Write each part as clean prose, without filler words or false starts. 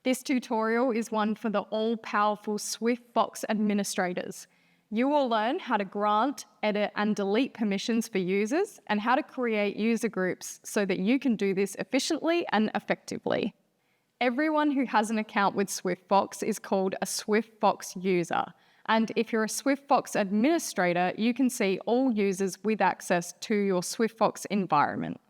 This tutorial is one for the all-powerful SwiftFox administrators. You will learn how to grant, edit, and delete permissions for users and how to create user groups so that you can do this efficiently and effectively. Everyone who has an account with SwiftFox is called a SwiftFox user. And if you're a SwiftFox administrator, you can see all users with access to your SwiftFox environment.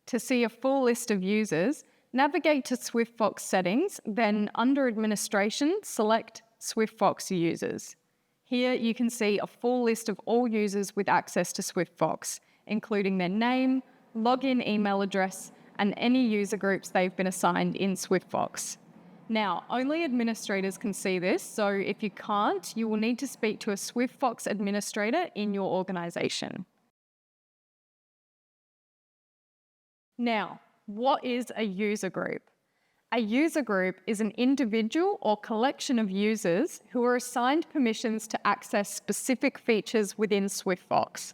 To see a full list of users, navigate to SwiftFox settings, then under Administration, select SwiftFox users. Here you can see a full list of all users with access to SwiftFox, including their name, login email address, and any user groups they've been assigned in SwiftFox. Now, only administrators can see this, so if you can't, you will need to speak to a SwiftFox administrator in your organization. Now, what is a user group? A user group is an individual or collection of users who are assigned permissions to access specific features within SwiftFox.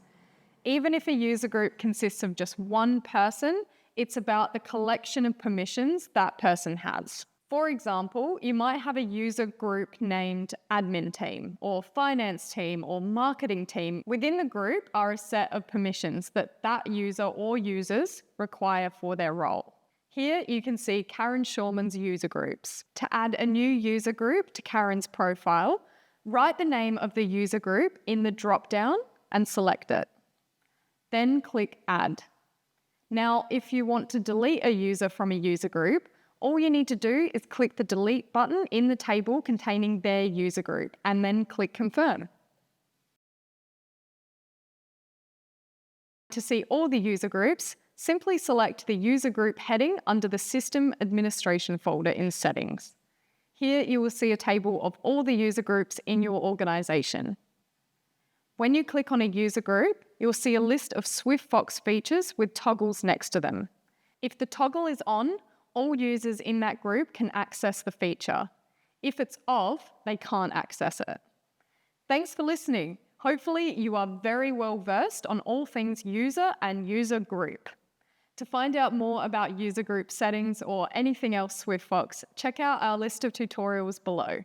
Even if a user group consists of just one person, it's about the collection of permissions that person has. For example, you might have a user group named admin team or finance team or marketing team. Within the group are a set of permissions that user or users require for their role. Here you can see Karen Shawman's user groups. To add a new user group to Karen's profile, write the name of the user group in the drop-down and select it. Then click Add. Now, if you want to delete a user from a user group, all you need to do is click the Delete button in the table containing their user group and then click Confirm. To see all the user groups, simply select the user group heading under the System Administration folder in Settings. Here you will see a table of all the user groups in your organization. When you click on a user group, you'll see a list of SwiftFox features with toggles next to them. If the toggle is on, all users in that group can access the feature. If it's off, they can't access it. Thanks for listening. Hopefully you are very well versed on all things user and user group. To find out more about user group settings or anything else SwiftFox, check out our list of tutorials below.